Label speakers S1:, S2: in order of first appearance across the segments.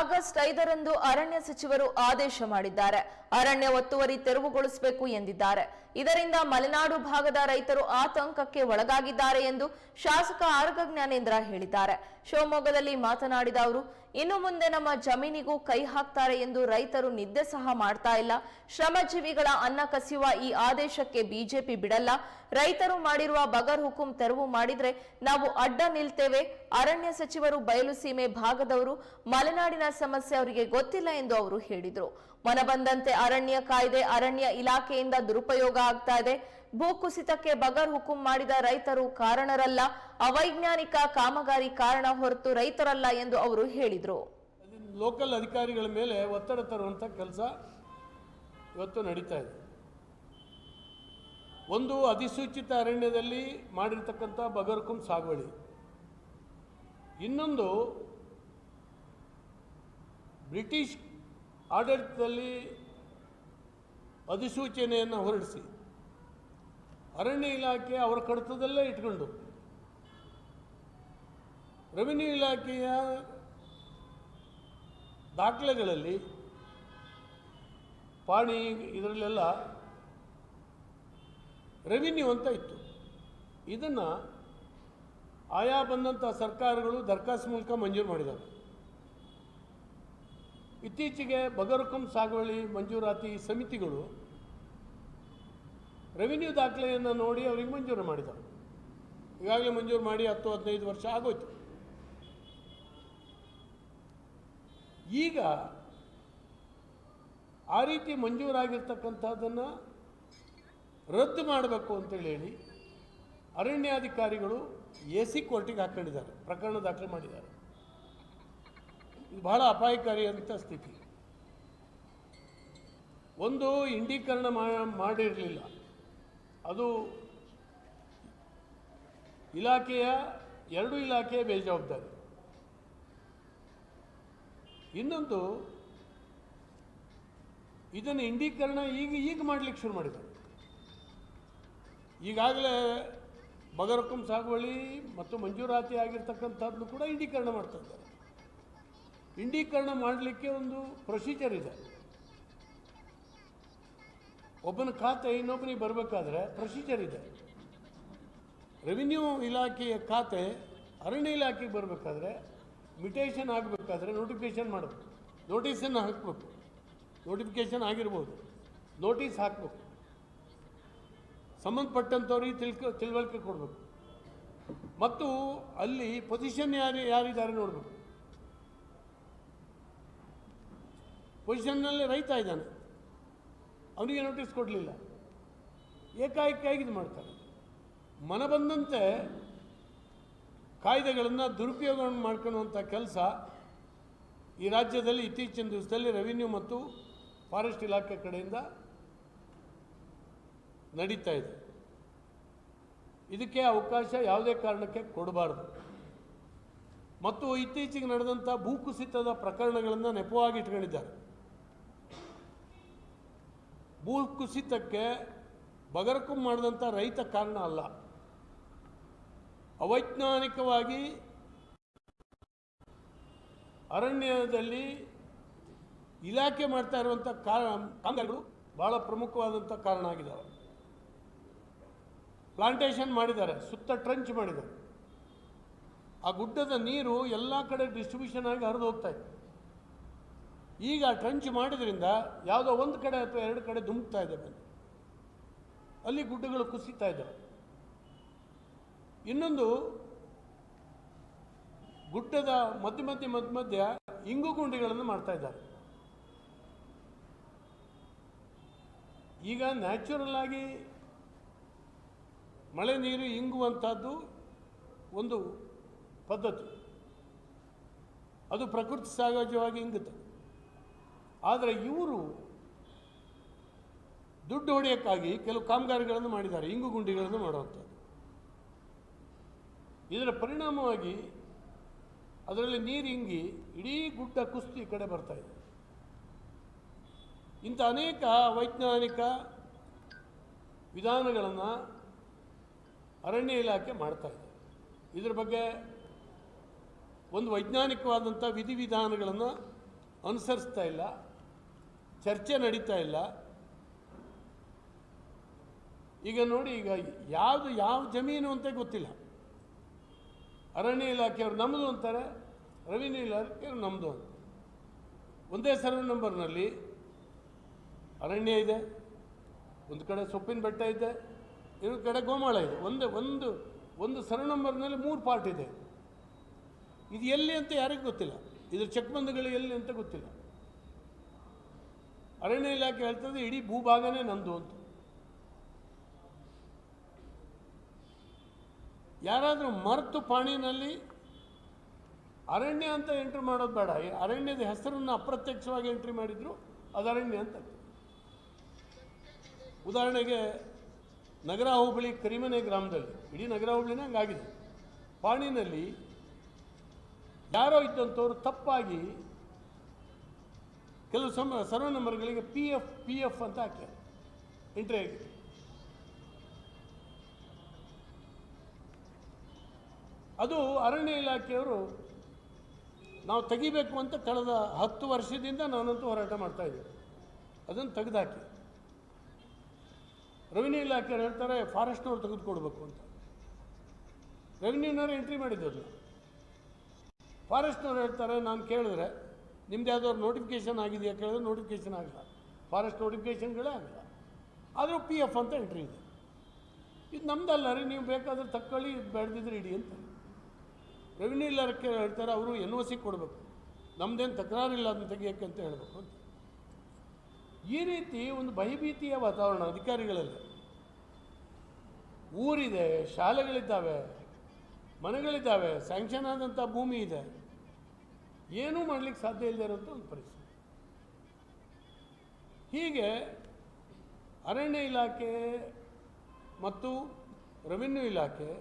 S1: August 5ರಂದು ಅರಣ್ಯ ಸಚಿವರು ಆದೇಶ ಮಾಡಿದ್ದಾರೆ. ಅರಣ್ಯ ಒತ್ತುವರಿ ತೆರವುಗೊಳಿಸಬೇಕು ಎಂದಿದ್ದಾರೆ. ಇದರಿಂದ ಮಲೆನಾಡು ಭಾಗದ ರೈತರು ಆತಂಕಕ್ಕೆ ಒಳಗಾಗಿದ್ದಾರೆ ಎಂದು ಶಾಸಕ ಆರ್ಗ ಜ್ಞಾನೇಂದ್ರ ಹೇಳಿದ್ದಾರೆ. ಶಿವಮೊಗ್ಗದಲ್ಲಿ ಮಾತನಾಡಿದ ಅವರು, ಇನ್ನು ಮುಂದೆ ನಮ್ಮ ಜಮೀನಿಗೂ ಕೈ ಹಾಕ್ತಾರೆ ಎಂದು ರೈತರು ನಿದ್ದೆ ಸಹ ಮಾಡ್ತಾ ಇಲ್ಲ. ಶ್ರಮಜೀವಿಗಳ ಅನ್ನ ಕಸಿಯುವ ಈ ಆದೇಶಕ್ಕೆ ಬಿಜೆಪಿ ಬಿಡಲ್ಲ. ರೈತರು ಮಾಡಿರುವ ಬಗರ್ ಹುಕುಂ ತೆರವು ಮಾಡಿದ್ರೆ ನಾವು ಅಡ್ಡ ನಿಲ್ತೇವೆ. ಅರಣ್ಯ ಸಚಿವರು ಬಯಲು ಸೀಮೆ ಭಾಗದವರು, ಮಲೆನಾಡಿನ ಸಮಸ್ಯೆ ಅವರಿಗೆ ಗೊತ್ತಿಲ್ಲ ಎಂದು ಅವರು ಹೇಳಿದರು. ಮನಬಂದಂತೆ ಅರಣ್ಯ ಕಾಯ್ದೆ ಅರಣ್ಯ ಇಲಾಖೆಯಿಂದ ದುರುಪಯೋಗ ಆಗ್ತಾ ಇದೆ. ಭೂಕುಸಿತಕ್ಕೆ ಬಗರ್ ಹುಕುಂ ಮಾಡಿದ ರೈತರು ಕಾರಣರಲ್ಲ, ಅವೈಜ್ಞಾನಿಕ ಕಾಮಗಾರಿ ಕಾರಣ ಹೊರತು ರೈತರಲ್ಲ ಎಂದು ಅವರು ಹೇಳಿದರು.
S2: ಲೋಕಲ್ ಅಧಿಕಾರಿಗಳ ಮೇಲೆ ಒತ್ತಡ ತರುವಂಥ ಕೆಲಸ ಇವತ್ತು ನಡೀತಾ ಇದೆ. ಒಂದು ಅಧಿಸೂಚಿತ ಅರಣ್ಯದಲ್ಲಿ ಮಾಡಿರ್ತಕ್ಕಂಥ ಬಗರ್ ಹುಕುಂ ಸಾಗುವಳಿ, ಇನ್ನೊಂದು ಬ್ರಿಟಿಷ್ ಆಡಳಿತದಲ್ಲಿ ಅಧಿಸೂಚನೆಯನ್ನು ಹೊರಡಿಸಿ ಅರಣ್ಯ ಇಲಾಖೆ ಅವರ ಕಡತದಲ್ಲೇ ಇಟ್ಕೊಂಡು ರೆವಿನ್ಯೂ ಇಲಾಖೆಯ ದಾಖಲೆಗಳಲ್ಲಿ ಪಾಣಿ ಇದರಲ್ಲೆಲ್ಲ ರೆವಿನ್ಯೂ ಅಂತ ಇತ್ತು. ಇದನ್ನು ಆಯಾ ಬಂದಂಥ ಸರ್ಕಾರಗಳು ದರಖಾಸ್ತು ಮೂಲಕ ಮಂಜೂರು ಮಾಡಿದ್ದಾರೆ. ಇತ್ತೀಚೆಗೆ ಬಗರ್ ಹುಕುಂ ಸಾಗುವಳಿ ಮಂಜೂರಾತಿ ಸಮಿತಿಗಳು ರೆವಿನ್ಯೂ ದಾಖಲೆಯನ್ನು ನೋಡಿ ಅವರಿಗೆ ಮಂಜೂರು ಮಾಡಿದ್ದಾರೆ. ಈಗಾಗಲೇ ಮಂಜೂರು ಮಾಡಿ 10-15 ವರ್ಷ ಆಗೋಯ್ತು. ಈಗ ಆ ರೀತಿ ಮಂಜೂರಾಗಿರ್ತಕ್ಕಂಥದ್ದನ್ನು ರದ್ದು ಮಾಡಬೇಕು ಅಂತೇಳಿ ಹೇಳಿ ಅರಣ್ಯಾಧಿಕಾರಿಗಳು AC ಕೋರ್ಟಿಗೆ ಹಾಕ್ಕೊಂಡಿದ್ದಾರೆ, ಪ್ರಕರಣ ದಾಖಲೆ ಮಾಡಿದ್ದಾರೆ. ಇದು ಬಹಳ ಅಪಾಯಕಾರಿ ಅಂತ ಸ್ಥಿತಿ. ಒಂದು ಇಂಡೀಕರಣ ಮಾಡಿರಲಿಲ್ಲ, ಅದು ಇಲಾಖೆಯ ಎರಡು ಇಲಾಖೆಯ ಬೇಜವಾಬ್ದಾರಿ. ಇನ್ನೊಂದು ಇದನ್ನು ಇಂಡೀಕರಣ ಈಗ ಮಾಡಲಿಕ್ಕೆ ಶುರು ಮಾಡಿದ್ದಾರೆ. ಈಗಾಗಲೇ ಬಗರ್ ಹುಕುಂ ಸಾಗುವಳಿ ಮತ್ತು ಮಂಜೂರಾತಿ ಆಗಿರ್ತಕ್ಕಂಥದ್ದು ಕೂಡ ಇಂಡೀಕರಣ ಮಾಡ್ತಾ ಇದ್ದಾರೆ. ಇಂಡೀಕರಣ ಮಾಡಲಿಕ್ಕೆ ಒಂದು ಪ್ರೊಸೀಜರ್ ಇದೆ. ಒಬ್ಬನ ಖಾತೆ ಇನ್ನೊಬ್ಬನಿಗೆ ಬರಬೇಕಾದ್ರೆ ಪ್ರೊಸೀಜರ್ ಇದೆ. ರೆವಿನ್ಯೂ ಇಲಾಖೆಯ ಖಾತೆ ಅರಣ್ಯ ಇಲಾಖೆಗೆ ಬರಬೇಕಾದ್ರೆ ಮ್ಯುಟೇಷನ್ ಆಗಬೇಕಾದ್ರೆ ನೋಟಿಫಿಕೇಷನ್ ಮಾಡಬೇಕು, ನೋಟಿಸನ್ನು ಹಾಕಬೇಕು. ನೋಟಿಫಿಕೇಷನ್ ಆಗಿರ್ಬೋದು, ನೋಟಿಸ್ ಹಾಕಬೇಕು, ಸಂಬಂಧಪಟ್ಟಂಥವ್ರಿಗೆ ತಿಳುವಳಿಕೆ ಕೊಡಬೇಕು, ಮತ್ತು ಅಲ್ಲಿ ಪೊಸಿಷನ್ ಯಾರಿದ್ದಾರೆ ನೋಡಬೇಕು. ಪೊಸಿಷನ್ನಲ್ಲಿ ರೈತ ಇದ್ದಾನೆ, ಅವನಿಗೆ ನೋಟಿಸ್ ಕೊಡಲಿಲ್ಲ, ಏಕಾಏಕಿಯಾಗಿ ಇದು ಮಾಡ್ತಾರೆ. ಮನ ಬಂದಂತೆ ಕಾಯ್ದೆಗಳನ್ನು ದುರುಪಯೋಗ ಮಾಡ್ಕೊಳ್ಳುವಂಥ ಕೆಲಸ ಈ ರಾಜ್ಯದಲ್ಲಿ ಇತ್ತೀಚಿನ ದಿವಸದಲ್ಲಿ ರೆವಿನ್ಯೂ ಮತ್ತು ಫಾರೆಸ್ಟ್ ಇಲಾಖೆ ಕಡೆಯಿಂದ ನಡೀತಾ ಇದೆ. ಇದಕ್ಕೆ ಅವಕಾಶ ಯಾವುದೇ ಕಾರಣಕ್ಕೆ ಕೊಡಬಾರ್ದು. ಮತ್ತು ಇತ್ತೀಚೆಗೆ ನಡೆದಂಥ ಭೂಕುಸಿತದ ಪ್ರಕರಣಗಳನ್ನು ನೆಪವಾಗಿ ಇಟ್ಕೊಂಡಿದ್ದಾರೆ. ಭೂಕುಸಿತಕ್ಕೆ ಬಗರ್ ಹುಕುಂ ಮಾಡಿದಂಥ ರೈತ ಕಾರಣ ಅಲ್ಲ. ಅವೈಜ್ಞಾನಿಕವಾಗಿ ಅರಣ್ಯದಲ್ಲಿ ಇಲಾಖೆ ಮಾಡ್ತಾ ಇರುವಂಥ ಕಾರಣಗಳು ಭಾಳ ಪ್ರಮುಖವಾದಂಥ ಕಾರಣ ಆಗಿದ್ದಾವೆ. ಪ್ಲಾಂಟೇಶನ್ ಮಾಡಿದ್ದಾರೆ, ಸುತ್ತ ಟ್ರಂಚ್ ಮಾಡಿದ್ದಾರೆ. ಆ ಗುಡ್ಡದ ನೀರು ಎಲ್ಲ ಕಡೆ ಡಿಸ್ಟ್ರಿಬ್ಯೂಷನ್ ಆಗಿ ಹರಿದು ಹೋಗ್ತಾ ಇತ್ತು. ಈಗ ಟ್ರಂಚ್ ಮಾಡಿದ್ರಿಂದ ಯಾವುದೋ ಒಂದು ಕಡೆ ಅಥವಾ ಎರಡು ಕಡೆ ಧುಮುಕ್ತಾ ಇದೆ, ಬಂದು ಅಲ್ಲಿ ಗುಡ್ಡಗಳು ಕುಸಿತಾ ಇದ್ದಾವೆ. ಇನ್ನೊಂದು, ಗುಡ್ಡದ ಮಧ್ಯ ಇಂಗು ಗುಂಡಿಗಳನ್ನು ಮಾಡ್ತಾ ಇದ್ದಾರೆ. ಈಗ ನ್ಯಾಚುರಲ್ ಆಗಿ ಮಳೆ ನೀರು ಇಂಗುವಂಥದ್ದು ಒಂದು ಪದ್ಧತಿ, ಅದು ಪ್ರಕೃತಿ ಸಹಜವಾಗಿ ಇಂಗುತ್ತೆ. ಆದರೆ ಇವರು ದುಡ್ಡು ಹೊಡೆಯೋಕ್ಕಾಗಿ ಕೆಲವು ಕಾಮಗಾರಿಗಳನ್ನು ಮಾಡಿದ್ದಾರೆ, ಇಂಗು ಗುಂಡಿಗಳನ್ನು ಮಾಡುವಂಥದ್ದು. ಇದರ ಪರಿಣಾಮವಾಗಿ ಅದರಲ್ಲಿ ನೀರು ಇಂಗಿ ಇಡೀ ಗುಡ್ಡ ಕುಸ್ತಿ ಕಡೆ ಬರ್ತಾ ಇದೆ. ಇಂಥ ಅನೇಕ ವೈಜ್ಞಾನಿಕ ವಿಧಾನಗಳನ್ನು ಅರಣ್ಯ ಇಲಾಖೆ ಮಾಡ್ತಾ ಇದೆ. ಇದರ ಬಗ್ಗೆ ಒಂದು ವೈಜ್ಞಾನಿಕವಾದಂಥ ವಿಧಿವಿಧಾನಗಳನ್ನು ಅನುಸರಿಸ್ತಾ ಇಲ್ಲ, ಚರ್ಚೆ ನಡೀತಾ ಇಲ್ಲ. ಈಗ ನೋಡಿ, ಈಗ ಯಾವ ಜಮೀನು ಅಂತ ಗೊತ್ತಿಲ್ಲ. ಅರಣ್ಯ ಇಲಾಖೆಯವರು ನಮ್ಮದು ಅಂತಾರೆ, ರೆವಿನ್ಯೂ ಇಲಾಖೆಯವರು ನಮ್ಮದು ಅಂತ. ಒಂದೇ ಸರ್ವೆ ನಂಬರ್ನಲ್ಲಿ ಅರಣ್ಯ ಇದೆ, ಒಂದು ಕಡೆ ಸೊಪ್ಪಿನ ಬೆಟ್ಟ ಇದೆ, ಇನ್ನೊಂದು ಕಡೆ ಗೋಮಾಳ ಇದೆ. ಒಂದು ಸರ್ವೆ ನಂಬರ್ನಲ್ಲಿ 3 ಪಾರ್ಟ್ ಇದೆ. ಇದು ಎಲ್ಲಿ ಅಂತ ಯಾರಿಗೂ ಗೊತ್ತಿಲ್ಲ, ಇದ್ರ ಚೆಕ್ಬಂದ್ಗಳು ಎಲ್ಲಿ ಅಂತ ಗೊತ್ತಿಲ್ಲ. ಅರಣ್ಯ ಇಲಾಖೆ ಹೇಳ್ತದೆ ಇಡೀ ಭೂಭಾಗನೇ ನಂದು ಅಂತ. ಯಾರಾದರೂ ಮರೆತು ಪಾಣಿನಲ್ಲಿ ಅರಣ್ಯ ಅಂತ ಎಂಟ್ರಿ ಮಾಡೋದು ಬೇಡ, ಅರಣ್ಯದ ಹೆಸರನ್ನು ಅಪ್ರತ್ಯಕ್ಷವಾಗಿ ಎಂಟ್ರಿ ಮಾಡಿದ್ರು ಅದು ಅರಣ್ಯ ಅಂತ. ಉದಾಹರಣೆಗೆ ನಗರ ಹೋಬಳಿ ಕರಿಮನೆ ಗ್ರಾಮದಲ್ಲಿ, ಇಡೀ ನಗರ ಹೋಬಳಿನೇ ಹಂಗಾಗಿದೆ, ಪಾಣಿನಲ್ಲಿ ಯಾರೋ ಇದ್ದಂಥವ್ರು ತಪ್ಪಾಗಿ ಕೆಲವು ಸರ್ವೆ ನಂಬರ್ಗಳಿಗೆ ಪಿ ಎಫ್ ಅಂತ ಹಾಕ್ಯಾರ ಎಂಟ್ರಿ ಆಗಿದೆ. ಅದು ಅರಣ್ಯ ಇಲಾಖೆಯವರು ನಾವು ತೆಗಿಬೇಕು ಅಂತ ಕಳೆದ 10 ವರ್ಷದಿಂದ ನಾನಂತೂ ಹೋರಾಟ ಮಾಡ್ತಾ ಇದ್ದೀನಿ, ಅದನ್ನು ತೆಗೆದುಹಾಕಿ. ರೆವಿನ್ಯೂ ಇಲಾಖೆಯವ್ರು ಹೇಳ್ತಾರೆ ಫಾರೆಸ್ಟ್ನವ್ರು ತೆಗೆದುಕೊಡ್ಬೇಕು ಅಂತ. ರೆವಿನ್ಯೂನವ್ರು ಎಂಟ್ರಿ ಮಾಡಿದ್ದದು. ಫಾರೆಸ್ಟ್ನವ್ರು ಹೇಳ್ತಾರೆ, ನಾನು ಕೇಳಿದ್ರೆ ನಿಮ್ದು ಯಾವುದಾದ್ರು ನೋಟಿಫಿಕೇಷನ್ ಆಗಿದೆಯಾ ಕೇಳಿದ್ರೆ ನೋಟಿಫಿಕೇಷನ್ ಆಗಿಲ್ಲ, ಫಾರೆಸ್ಟ್ ನೋಟಿಫಿಕೇಷನ್ಗಳೇ ಆಗಿಲ್ಲ, ಆದರೂ ಪಿ ಎಫ್ ಅಂತ ಎಂಟ್ರಿ ಇದೆ. ಇದು ನಮ್ದಲ್ಲ ರೀ, ನೀವು ಬೇಕಾದ್ರೆ ತಕ್ಕೊಳ್ಳಿ, ಇದು ಬೆಳೆದಿದ್ರೆ ಇಡಿ ಅಂತ. ರೆವಿನ್ಯೂ ಇಲಾಖೆ ಹೇಳ್ತಾರೆ ಅವರು NOC ಕೊಡಬೇಕು, ನಮ್ಮದೇನು ತಕರಾರಿಲ್ಲ ಅದನ್ನು ತೆಗಿಯೋಕ್ಕೆ ಅಂತ ಹೇಳಬೇಕು ಅಂತ. ಈ ರೀತಿ ಒಂದು ಭಯಭೀತಿಯ ವಾತಾವರಣ ಅಧಿಕಾರಿಗಳಲ್ಲಿ. ಊರಿದೆ, ಶಾಲೆಗಳಿದ್ದಾವೆ, ಮನೆಗಳಿದ್ದಾವೆ, ಸ್ಯಾಂಕ್ಷನ್ ಆದಂಥ ಭೂಮಿ ಇದೆ, ಏನೂ ಮಾಡಲಿಕ್ಕೆ ಸಾಧ್ಯ ಇಲ್ಲದೆ ಇರೋಂಥ ಒಂದು ಪರಿಸ್ಥಿತಿ. ಹೀಗೆ ಅರಣ್ಯ ಇಲಾಖೆ ಮತ್ತು ರೆವಿನ್ಯೂ ಇಲಾಖೆ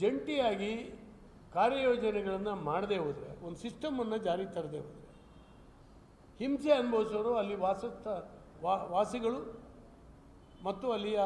S2: ಜಂಟಿಯಾಗಿ ಕಾರ್ಯಯೋಜನೆಗಳನ್ನು ಮಾಡದೇ ಹೋದರೆ, ಒಂದು ಸಿಸ್ಟಮನ್ನು ಜಾರಿ ತರದೇ ಹೋದರೆ, ಹಿಂಸೆ ಅನುಭವಿಸೋರು ಅಲ್ಲಿ ವಾಸಿಗಳು ಮತ್ತು ಅಲ್ಲಿಯ